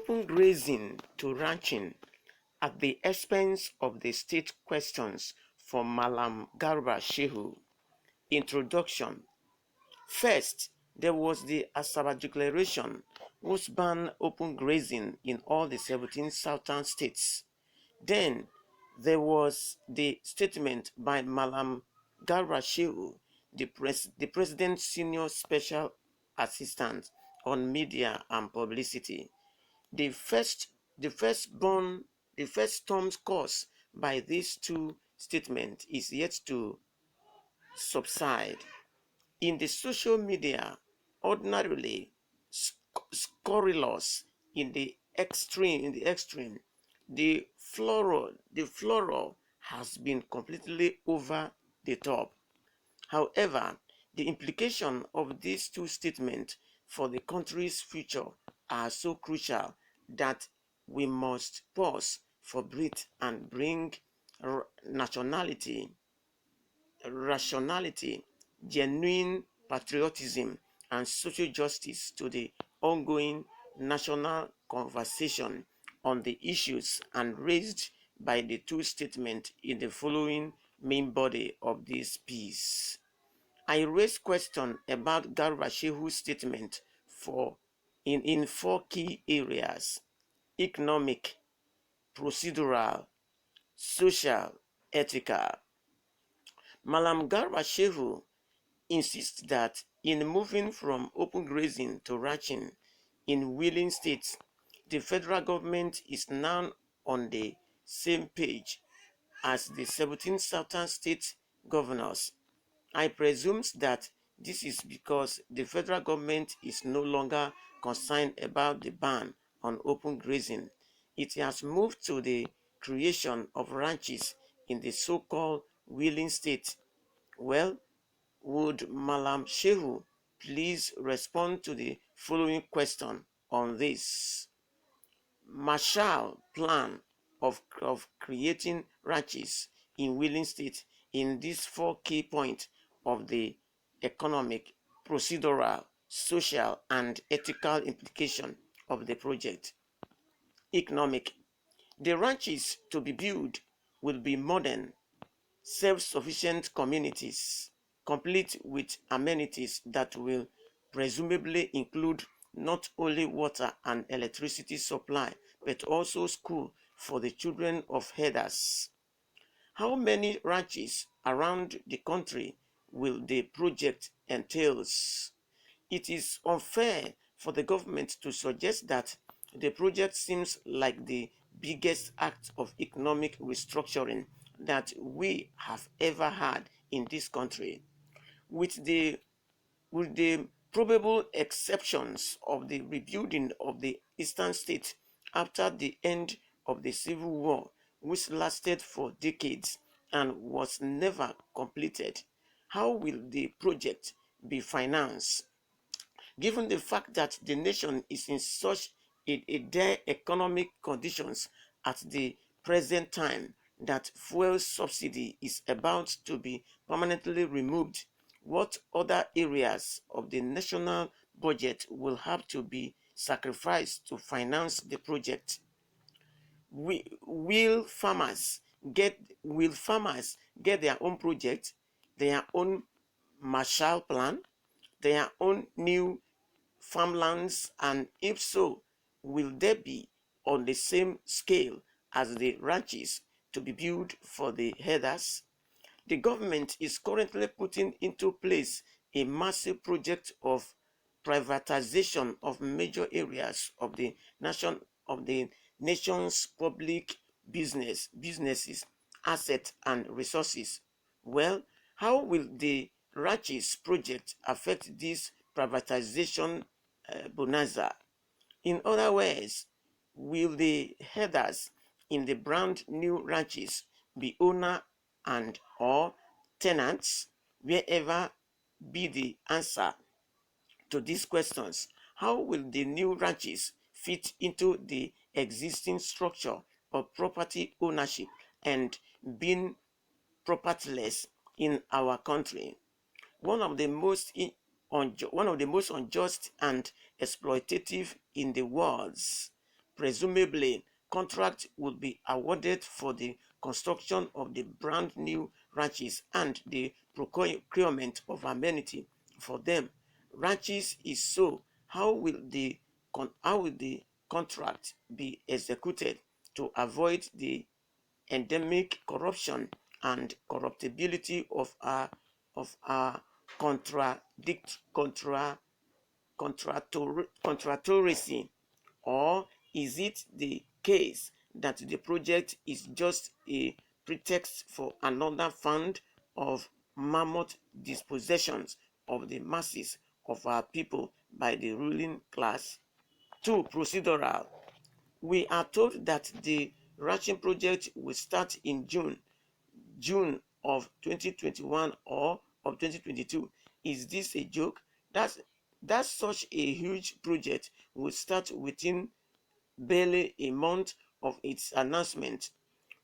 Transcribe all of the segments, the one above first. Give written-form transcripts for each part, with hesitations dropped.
open grazing to ranching at the expense of the state questions for Garba Shehu. Introduction. First, there was the Asaba Declaration, which banned open grazing in all the 17 southern states. Then, there was the statement by Garba Shehu, the President's Senior Special Assistant on Media and Publicity. The first storm's caused by these two statements is yet to subside. In the social media, ordinarily scurrilous in the extreme, the floral has been completely over the top. However, the implication of these two statements for the country's future are so crucial that we must pause for breath and bring rationality, genuine patriotism, and social justice to the ongoing national conversation on the issues and raised by the two statements in the following main body of this piece. I raised questions about Garba Shehu's statement in four key areas: economic, procedural, social, ethical. Garba Shehu insists that in moving from open grazing to ranching in willing states, the federal government is now on the same page as the 17 southern state governors. I presume that this is because the federal government is no longer concerned about the ban on open grazing. It has moved to the creation of ranches in the so-called willing state. Well, would Malam Shehu please respond to the following question on this? Marshall Plan of creating ranches in willing state in these four key points of the economic, procedural, social, and ethical implication of the project. Economic. The ranches to be built will be modern, self-sufficient communities, complete with amenities that will presumably include not only water and electricity supply, but also school for the children of herders. How many ranches around the country will the project entail? It is unfair for the government to suggest that the project seems like the biggest act of economic restructuring that we have ever had in this country. With the probable exceptions of the rebuilding of the eastern states after the end of the Civil War, which lasted for decades and was never completed, how will the project be financed? Given the fact that the nation is in such a dire economic conditions at the present time that fuel subsidy is about to be permanently removed, what other areas of the national budget will have to be sacrificed to finance the project? Will farmers get their own project, their own Marshall Plan, their own new farmlands, and if so, will they be on the same scale as the ranches to be built for the herders? The government is currently putting into place a massive project of privatization of major areas of the nation's public businesses, assets, and resources. Well, how will the ranches project affect this privatization bonanza? In other words, will the herders in the brand new ranches be owner and or tenants? Wherever be the answer to these questions, how will the new ranches fit into the existing structure of property ownership and being propertyless in our country? One of the most unjust and exploitative in the world's presumably contract would be awarded for the construction of the brand new ranches and the procurement of amenity for them. Ranches is so. How will the contract be executed to avoid the endemic corruption and corruptibility of our contractoracy? Or is it the case that the project is just a pretext for another fund of mammoth dispossessions of the masses of our people by the ruling class? 2. Procedural. We are told that the ranching project will start in June of 2021 or of 2022. Is this a joke? That such a huge project will start within barely a month of its announcement?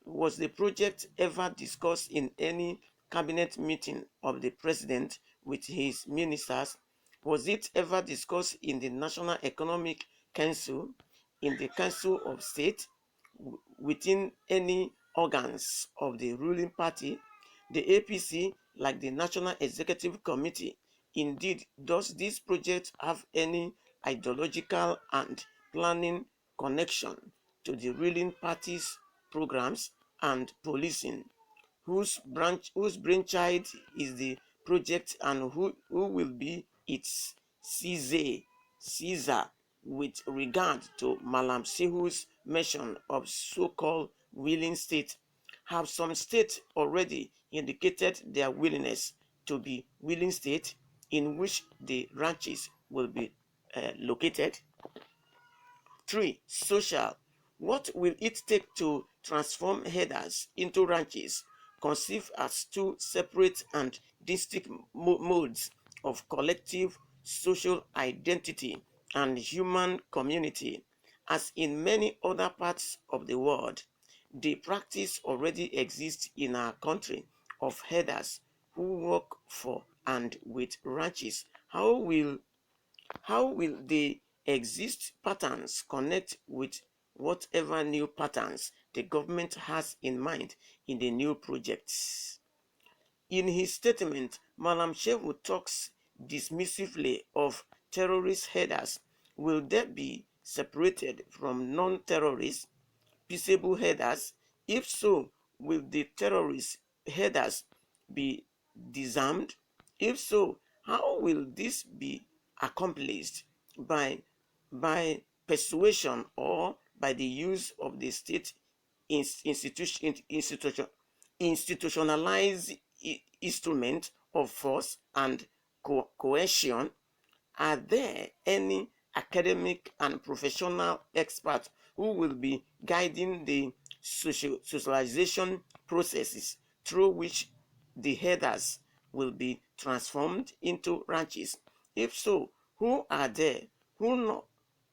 Was the project ever discussed in any cabinet meeting of the president with his ministers? Was it ever discussed in the National Economic Council, in the Council of State, within any organs of the ruling party, the APC, like the National Executive Committee? Indeed, does this project have any ideological and planning connection to the ruling party's programs and policing? Whose brainchild is the project, and who will be its Caesar with regard to Malam Shehu's mention of so-called willing states? Have some states already indicated their willingness to be willing states in which the ranches will be located? 3. Social. What will it take to transform headers into ranches, conceived as two separate and distinct modes of collective social identity and human community? As in many other parts of the world, the practice already exists in our country of headers who work for and with ranches. How will the exist patterns connect with whatever new patterns the government has in mind in the new projects? In his statement, Malam Shehu talks dismissively of terrorist headers. Will they be separated from non-terrorist peaceable headers? If so, will the terrorist headers be disarmed? If so, how will this be accomplished? By persuasion or by the use of the state institutionalized instrument of force and coercion? Are there any academic and professional experts who will be guiding the socialization processes through which the headers will be transformed into ranches? If so, who are they? Who not?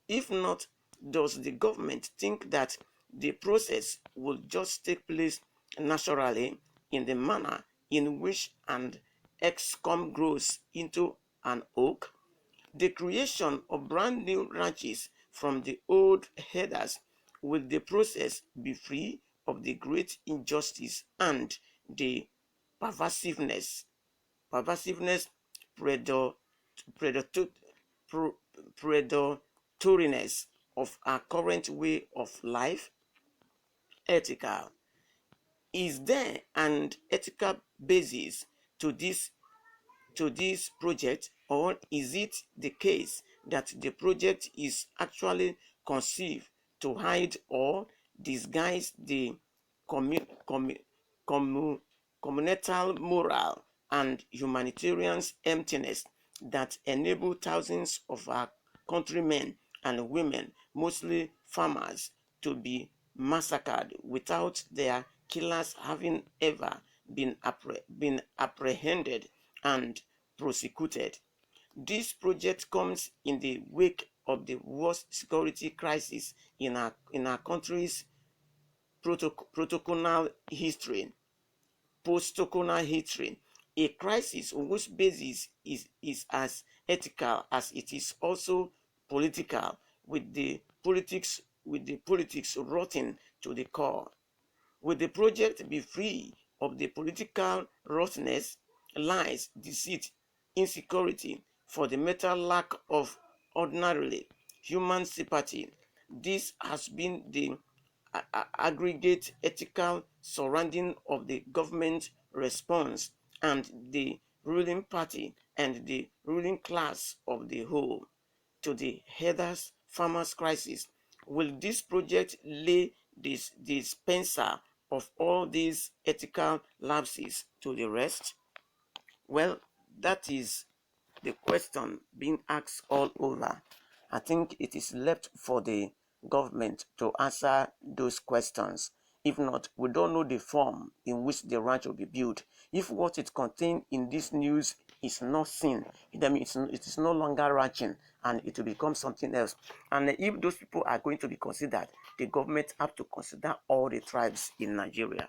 If not, does the government think that the process will just take place naturally in the manner in which an excom grows into an oak? The creation of brand new ranches from the old headers, will the process be free of the great injustice and the perversiveness, predator, predator, predatoriness of our current way of life? Ethical. Is there an ethical basis to this project, or is it the case that the project is actually conceived to hide or disguise the communal moral and humanitarian emptiness that enable thousands of our countrymen and women, mostly farmers, to be massacred without their killers having ever been apprehended and prosecuted? This project comes in the wake of the worst security crisis in our country's protocolonial history, post-colonial history, a crisis whose basis is as ethical as it is also political, with the politics with the politics rotting to the core? Will the project be free of the political rottenness, lies, deceit, insecurity, fundamental lack of ordinarily human sympathy? This has been the aggregate ethical surrounding of the government response and the ruling party and the ruling class of the whole to the headers farmers crisis. Will this project lay this dispenser of all these ethical lapses to the rest? Well, that is the question being asked all over. I think it is left for the government to answer those questions. If not, we don't know the form in which the ranch will be built. If what it contained in this news is not seen, then it is no longer ranching and it will become something else. And if those people are going to be considered, the government have to consider all the tribes in Nigeria.